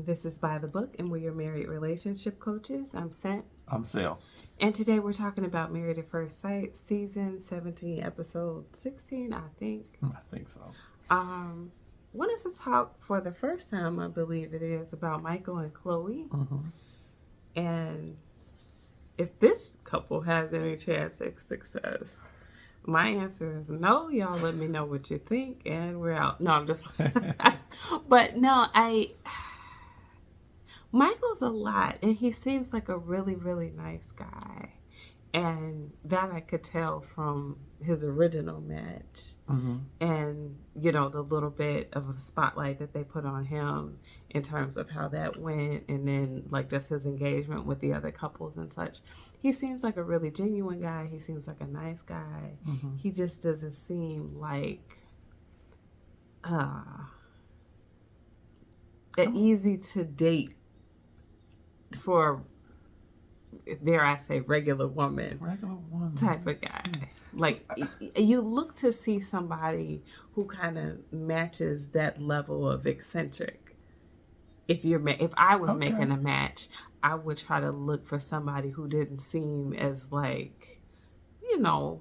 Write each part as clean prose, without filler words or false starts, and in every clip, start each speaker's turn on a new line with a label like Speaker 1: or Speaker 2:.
Speaker 1: This is By the Book, and we're your married relationship coaches. I'm Scent.
Speaker 2: I'm Sale.
Speaker 1: And today we're talking about Married at First Sight, season 17, episode 16, I think.
Speaker 2: I think so.
Speaker 1: Wanted to talk for the first time, I believe it is, about Michael and Chloe.
Speaker 2: Mm-hmm.
Speaker 1: And if this couple has any chance at success. My answer is no. Y'all let me know what you think, and we're out. No, I'm just... But no, Michael's a lot, and he seems like a really, really nice guy. And that I could tell from his original match.
Speaker 2: Mm-hmm.
Speaker 1: And, you know, the little bit of a spotlight that they put on him in terms of how that went. And then, like, just his engagement with the other couples and such. He seems like a really genuine guy. He seems like a nice guy.
Speaker 2: Mm-hmm.
Speaker 1: He just doesn't seem like easy to date for, dare I say, regular woman type of guy. Like, you look to see somebody who kind of matches that level of eccentric. If I was making a match, I would try to look for somebody who didn't seem as, like, you know,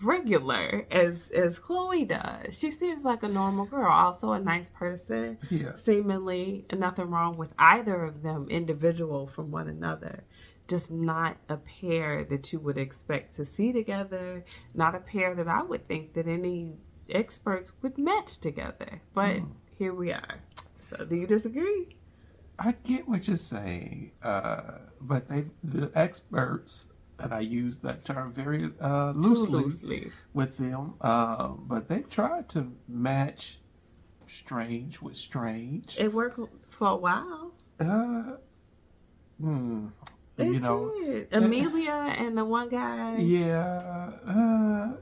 Speaker 1: regular as Chloe does. She seems like a normal girl, also a nice person.
Speaker 2: Yeah.
Speaker 1: Seemingly nothing wrong with either of them individual from one another. Just not a pair that you would expect to see together. Not a pair that I would think that any experts would match together. But here we are. So do you disagree?
Speaker 2: I get what you're saying, but the experts, and I use that term very loosely with them, but they've tried to match strange with strange.
Speaker 1: It worked for a while. It did. Amelia and the one guy.
Speaker 2: Yeah,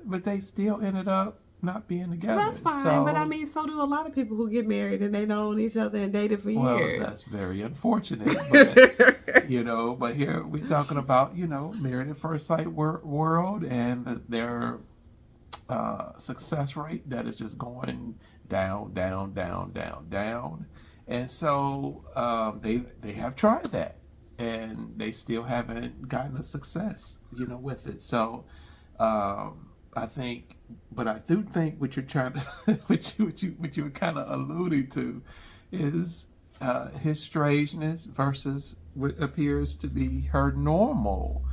Speaker 2: but they still ended up not being together.
Speaker 1: That's fine, but I mean, so do a lot of people who get married and they known each other and dated for years.
Speaker 2: Well, that's very unfortunate, but, but here we're talking about, Married at First Sight world and their success rate that is just going down. And so they have tried that and they still haven't gotten a success, with it. So, I do think what you're trying to, what you were kind of alluding to, is his strangeness versus what appears to be her normal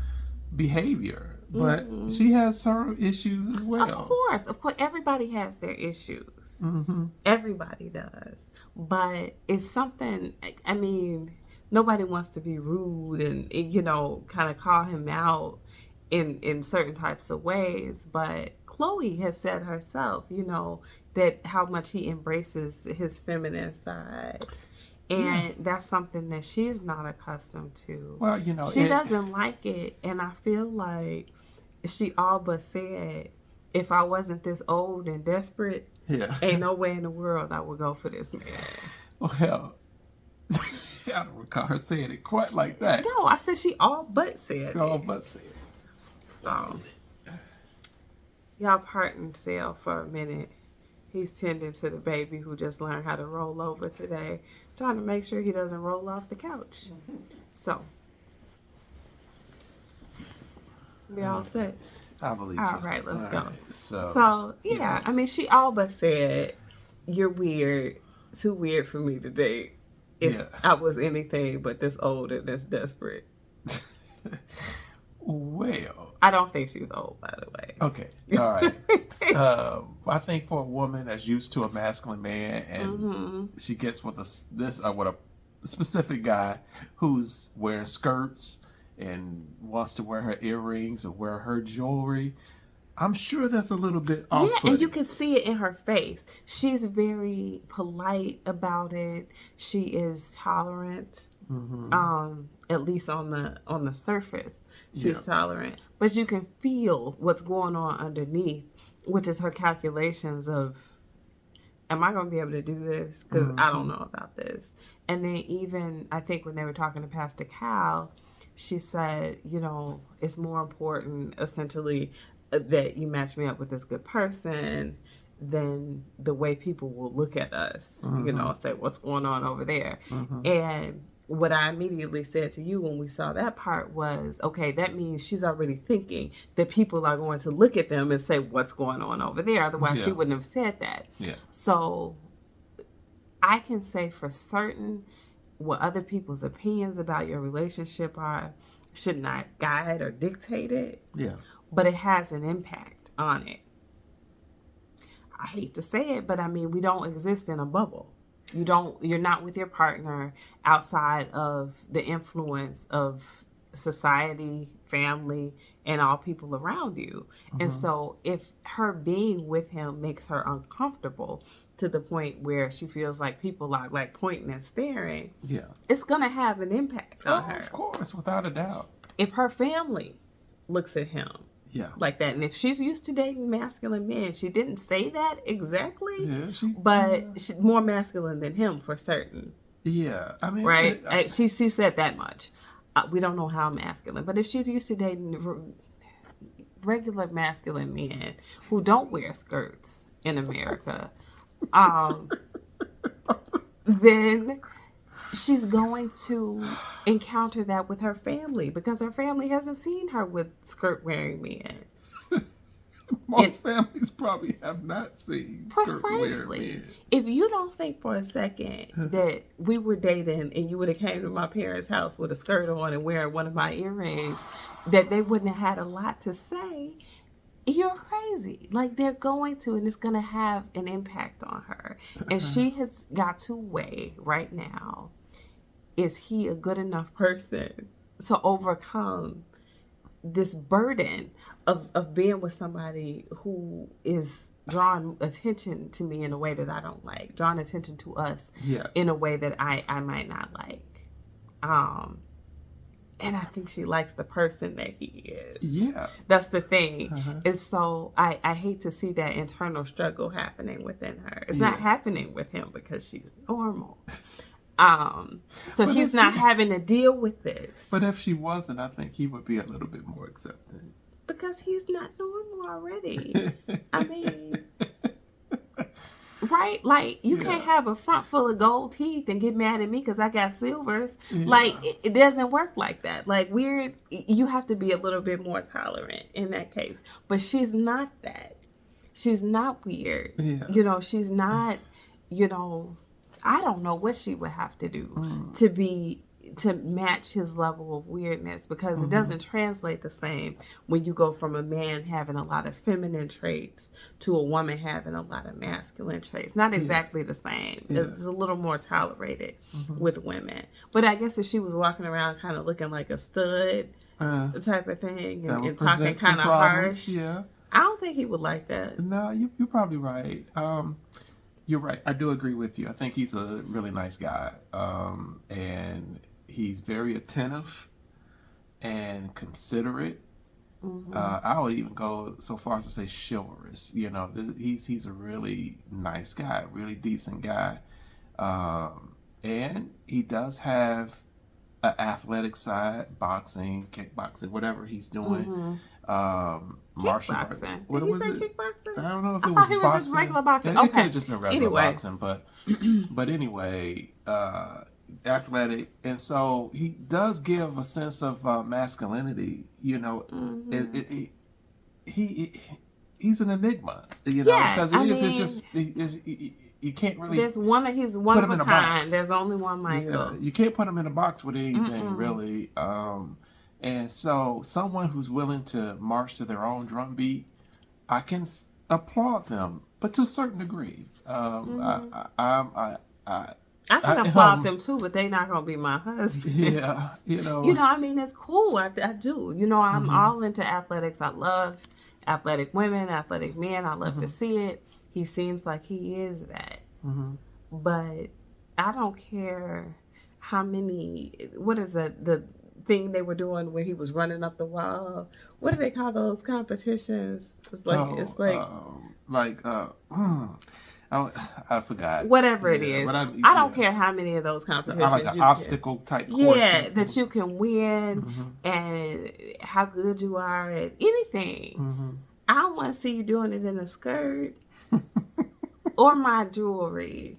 Speaker 2: behavior. But she has her issues as well.
Speaker 1: Of course, everybody has their issues.
Speaker 2: Mm-hmm.
Speaker 1: Everybody does, but it's something. I mean, nobody wants to be rude and kind of call him out in certain types of ways, but Chloe has said herself, that how much he embraces his feminine side. And that's something that she's not accustomed to.
Speaker 2: Well,
Speaker 1: she doesn't like it. And I feel like she all but said, if I wasn't this old and desperate, ain't no way in the world I would go for this man.
Speaker 2: Well, I don't recall her saying it quite like that.
Speaker 1: No, I said she all but said
Speaker 2: it.
Speaker 1: So, y'all parting Sale for a minute. He's tending to the baby who just learned how to roll over today, trying to make sure he doesn't roll off the couch. So, we all set?
Speaker 2: I believe so.
Speaker 1: All right, let's go.
Speaker 2: Right,
Speaker 1: so, I mean, she all but said, you're weird, too weird for me to date if I was anything but this old and this desperate.
Speaker 2: Well,
Speaker 1: I don't think she's old, by the way.
Speaker 2: Okay, all right. I think for a woman that's used to a masculine man and she gets with a specific guy who's wearing skirts and wants to wear her earrings or wear her jewelry, I'm sure that's a little bit off-putting.
Speaker 1: Yeah, and you can see it in her face. She's very polite about it. She is tolerant. At least on the surface, she's tolerant, but you can feel what's going on underneath, which is her calculations of, am I going to be able to do this? Because I don't know about this. And then even, I think when they were talking to Pastor Cal, she said, it's more important, essentially, that you match me up with this good person than the way people will look at us, say, what's going on over there? And what I immediately said to you when we saw that part was, okay, that means she's already thinking that people are going to look at them and say, what's going on over there? Otherwise, she wouldn't have said that.
Speaker 2: Yeah.
Speaker 1: So I can say for certain what other people's opinions about your relationship are should not guide or dictate it.
Speaker 2: Yeah.
Speaker 1: But it has an impact on it. I hate to say it, but I mean, we don't exist in a bubble. You're not with your partner outside of the influence of society, family, and all people around you. And so if her being with him makes her uncomfortable to the point where she feels like people are like pointing and staring, it's going to have an impact on her.
Speaker 2: Of course, without a doubt.
Speaker 1: If her family looks at him like that, and if she's used to dating masculine men, she didn't say that exactly, but she's more masculine than him for certain.
Speaker 2: Yeah, I mean,
Speaker 1: right? She said that much. We don't know how masculine, but if she's used to dating regular masculine men who don't wear skirts in America, then she's going to encounter that with her family because her family hasn't seen her with skirt-wearing men.
Speaker 2: Most families probably have not seen skirt-wearing men.
Speaker 1: If you don't think for a second that we were dating and you would have came to my parents' house with a skirt on and wearing one of my earrings, that they wouldn't have had a lot to say, you're crazy. Like, they're going to, and it's going to have an impact on her. And she has got to weigh right now, is he a good enough person to overcome this burden of being with somebody who is drawing attention to me in a way that I don't like, drawing attention to us in a way that I might not like. And I think she likes the person that he is. Yeah. That's the thing. And so I hate to see that internal struggle happening within her. It's not happening with him because she's normal. So but he's not having to deal with this.
Speaker 2: But if she wasn't, I think he would be a little bit more accepting.
Speaker 1: Because he's not normal already. I mean, right? Like, you can't have a front full of gold teeth and get mad at me because I got silvers. Like, it doesn't work like that. Like, you have to be a little bit more tolerant in that case. But she's not that. She's not weird. She's not, I don't know what she would have to do to match his level of weirdness, because it doesn't translate the same when you go from a man having a lot of feminine traits to a woman having a lot of masculine traits. Not exactly the same. It's a little more tolerated with women. But I guess if she was walking around kind of looking like a stud type of thing and talking kind of harsh, I don't think he would like that.
Speaker 2: No, you're probably right. You're right. I do agree with you. I think he's a really nice guy. And he's very attentive and considerate. I would even go so far as to say chivalrous. He's a really nice guy, really decent guy. And he does have an athletic side, boxing, kickboxing, whatever he's doing. Martial arts.
Speaker 1: Did he say kickboxing?
Speaker 2: I don't know if
Speaker 1: it was boxing. I thought he was just regular boxing.
Speaker 2: It could have just been regular boxing, but anyway, athletic, and so he does give a sense of masculinity. He's an enigma. Because you can't really.
Speaker 1: He's one of a kind. There's only one Michael.
Speaker 2: You can't put him in a box with anything really. And so someone who's willing to march to their own drum beat, I can applaud them, but to a certain degree. I
Speaker 1: can applaud them too, but they're not going to be my husband. I mean, it's cool. I do. I'm all into athletics. I love athletic women, athletic men. I love to see it. He seems like he is that. But I don't care how many, what is it, the thing they were doing where he was running up the wall. What do they call those competitions?
Speaker 2: I forgot.
Speaker 1: Whatever it is. I don't care how many of those competitions.
Speaker 2: Like an obstacle type course.
Speaker 1: That you can win and how good you are at anything. I don't want to see you doing it in a skirt. or my jewelry.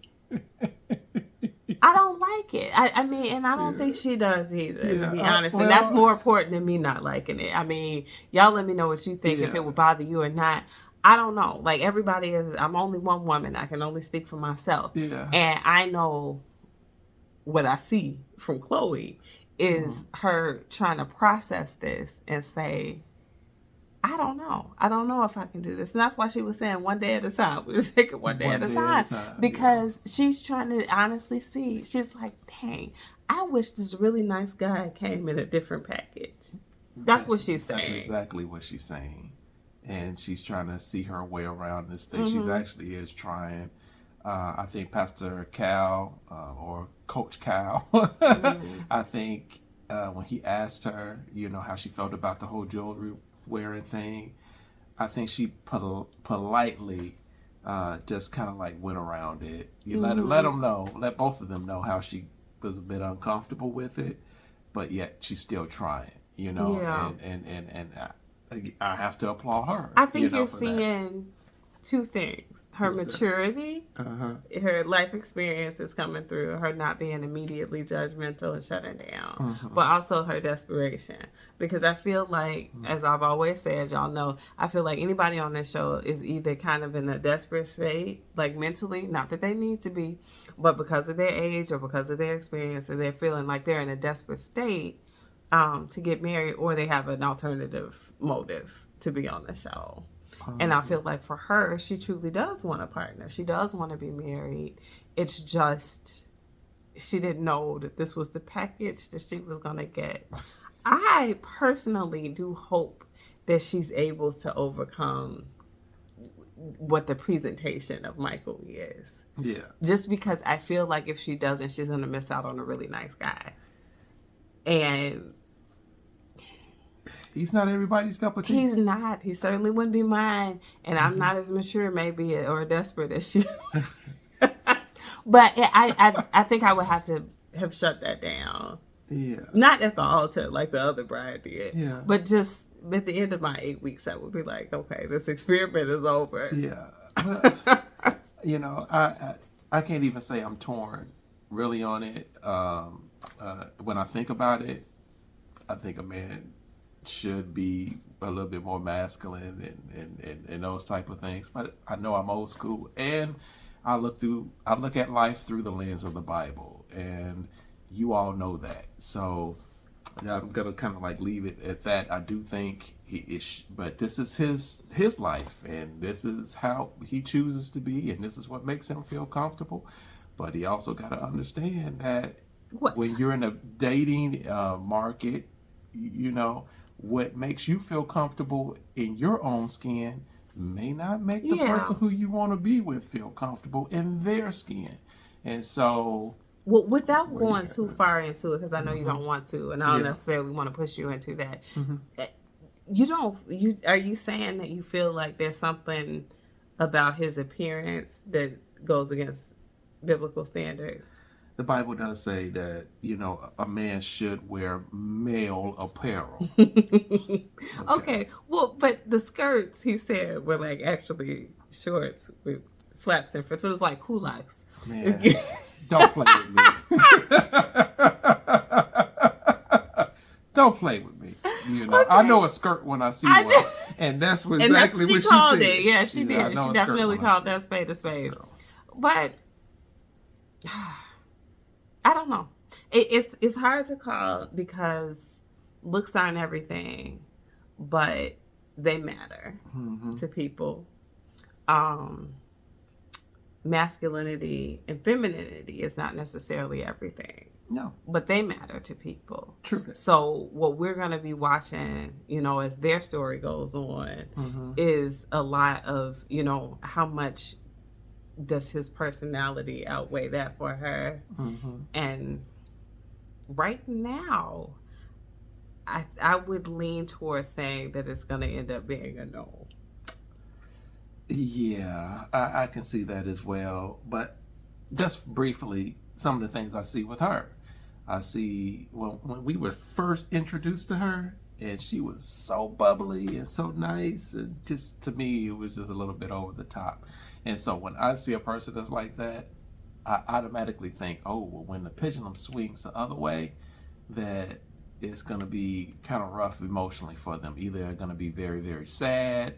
Speaker 1: I don't like it. I mean, and I don't think she does either, to be honest. And that's more important than me not liking it. I mean, y'all let me know what you think, if it would bother you or not. I don't know. Like, everybody is, I'm only one woman. I can only speak for myself.
Speaker 2: Yeah.
Speaker 1: And I know what I see from Chloe is her trying to process this and say, I don't know. I don't know if I can do this. And that's why she was saying one day at a time. We just take it one day at a time. Because she's trying to honestly see. She's like, dang, I wish this really nice guy came in a different package. That's what she's saying.
Speaker 2: That's exactly what she's saying. And she's trying to see her way around this thing. She's actually is trying. I think Pastor Cal or Coach Cal, I think when he asked her, you know, how she felt about the whole jewelry wearing thing, I think she politely just kind of like went around it. You let them know, let both of them know how she was a bit uncomfortable with it, but yet she's still trying, you know. And I have to applaud her.
Speaker 1: I think you're seeing two things: her maturity, her life experience is coming through, her not being immediately judgmental and shutting down, but also her desperation. Because I feel like, as I've always said, y'all know, I feel like anybody on this show is either kind of in a desperate state, like mentally, not that they need to be, but because of their age or because of their experience, and they're feeling like they're in a desperate state to get married, or they have an alternative motive to be on the show. And I feel like for her, she truly does want a partner. She does want to be married. It's just, she didn't know that this was the package that she was going to get. I personally do hope that she's able to overcome what the presentation of Michael is.
Speaker 2: Yeah.
Speaker 1: Just because I feel like if she doesn't, she's going to miss out on a really nice guy. And
Speaker 2: he's not everybody's cup of tea.
Speaker 1: He's not. He certainly wouldn't be mine. And I'm not as mature, maybe, or desperate as she. But I think I would have to have shut that down.
Speaker 2: Yeah.
Speaker 1: Not at the altar like the other bride did.
Speaker 2: Yeah.
Speaker 1: But just at the end of my 8 weeks, I would be like, okay, this experiment is over.
Speaker 2: Yeah. You know, I can't even say I'm torn really on it. When I think about it, I think a man should be a little bit more masculine and those type of things. But I know I'm old school, and I look at life through the lens of the Bible, and you all know that. So I'm gonna kind of like leave it at that. I do think but this is his life, and this is how he chooses to be, and this is what makes him feel comfortable. But he also got to understand that when you're in a dating market, you know, what makes you feel comfortable in your own skin may not make the person who you want to be with feel comfortable in their skin. And so,
Speaker 1: well, without going too far into it, because I know you don't want to, and I don't necessarily want to push you into that. Are you saying that you feel like there's something about his appearance that goes against biblical standards?
Speaker 2: The Bible does say that, you know, a man should wear male apparel.
Speaker 1: Okay. Well, but the skirts, he said, were like actually shorts with flaps and frills. So it was like kulaks.
Speaker 2: Man, don't play with me. Don't play with me. You know, I know a skirt when I see one, and that's exactly what she
Speaker 1: called
Speaker 2: said.
Speaker 1: It. Yeah, she did. She definitely called that spade a spade. So. But I don't know. It's hard to call because looks aren't everything, but they matter to people. Masculinity and femininity is not necessarily everything.
Speaker 2: No.
Speaker 1: But they matter to people.
Speaker 2: True.
Speaker 1: So what we're going to be watching, you know, as their story goes on, is a lot of, you know, how much does his personality outweigh that for her? And right now, I would lean towards saying that it's going to end up being a no.
Speaker 2: Yeah, I can see that as well. But just briefly, some of the things I see with her. I see when we were first introduced to her, and she was so bubbly and so nice, and just to me it was just a little bit over the top. And so when I see a person that's like that, I automatically think, oh, well, when the pendulum swings the other way, that it's going to be kind of rough emotionally for them. Either they're going to be very, very sad,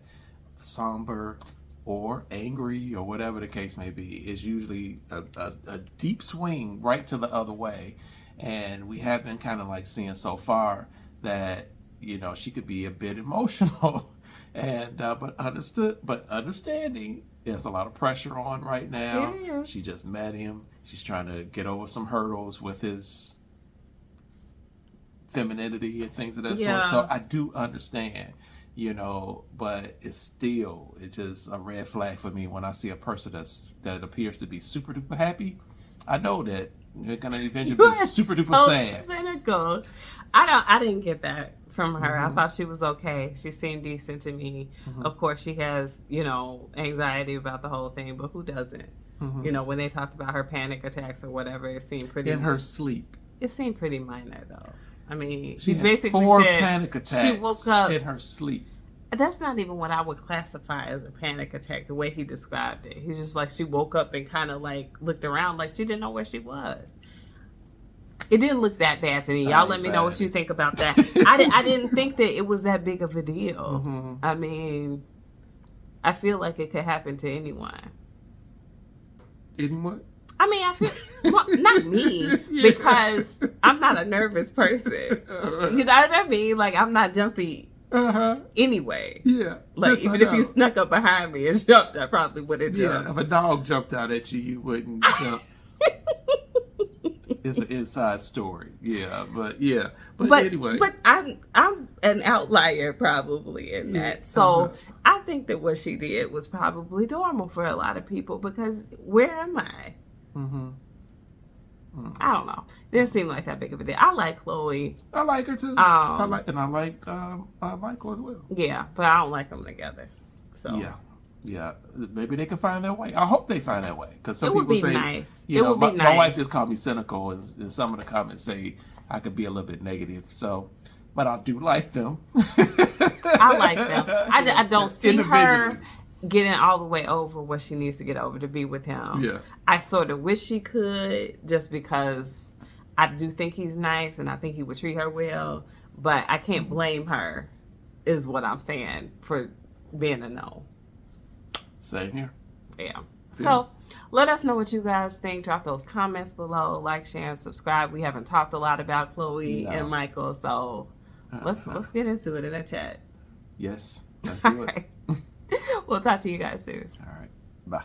Speaker 2: somber, or angry, or whatever the case may be. It's usually a deep swing right to the other way. And we have been kind of like seeing so far that, you know, she could be a bit emotional, and but understanding there's a lot of pressure on right now.
Speaker 1: Yeah.
Speaker 2: She just met him. She's trying to get over some hurdles with his femininity and things of that sort. So I do understand, you know, but it's just a red flag for me when I see a person that appears to be super duper happy. I know that they're gonna eventually be super duper sad.
Speaker 1: Cynical. I didn't get that from her.
Speaker 2: Mm-hmm.
Speaker 1: I thought she was okay. She seemed decent to me. Mm-hmm. Of course, she has, you know, anxiety about the whole thing, but who doesn't? Mm-hmm. You know, when they talked about her panic attacks or whatever, it seemed pretty
Speaker 2: in her sleep.
Speaker 1: It seemed pretty minor, though. I mean,
Speaker 2: she
Speaker 1: basically
Speaker 2: had 4
Speaker 1: said
Speaker 2: panic attacks.
Speaker 1: She woke up
Speaker 2: in her sleep.
Speaker 1: That's not even what I would classify as a panic attack, the way he described it. He's just like, she woke up and kind of like looked around like she didn't know where she was. It didn't look that bad to me. Y'all let me know what you think about that. I didn't think that it was that big of a deal. Mm-hmm. I mean, I feel like it could happen to anyone.
Speaker 2: Anyone?
Speaker 1: I mean, I feel, well, not me, because I'm not a nervous person. You know what I mean? Like, I'm not jumpy anyway.
Speaker 2: Yeah.
Speaker 1: Like, even if you snuck up behind me and jumped, I probably would have jumped.
Speaker 2: Yeah, if a dog jumped out at you, you wouldn't jump. It's an inside story. Yeah, but anyway.
Speaker 1: But I'm an outlier probably in that. So I think that what she did was probably normal for a lot of people, because where am I? Mm-hmm. Mm. I don't know. Didn't seem like that big of a deal. I like Chloe.
Speaker 2: I like her too. I like Michael as well.
Speaker 1: Yeah, but I don't like them together. So
Speaker 2: yeah. Maybe they can find their way. I hope they find their way, because some people say,
Speaker 1: nice.
Speaker 2: You know, my wife just called me cynical, and some of the comments say I could be a little bit negative. So, but I do like them.
Speaker 1: I like them. I don't see her getting all the way over what she needs to get over to be with him.
Speaker 2: Yeah.
Speaker 1: I sort of wish she could, just because I do think he's nice and I think he would treat her well, but I can't blame her, is what I'm saying, for being a no.
Speaker 2: Same here.
Speaker 1: Yeah. So let us know what you guys think. Drop those comments below. Like, share, and subscribe. We haven't talked a lot about Chloe and Michael, so let's get into it in the chat.
Speaker 2: Yes. Let's do it.
Speaker 1: Right. We'll talk to you guys soon.
Speaker 2: All right. Bye.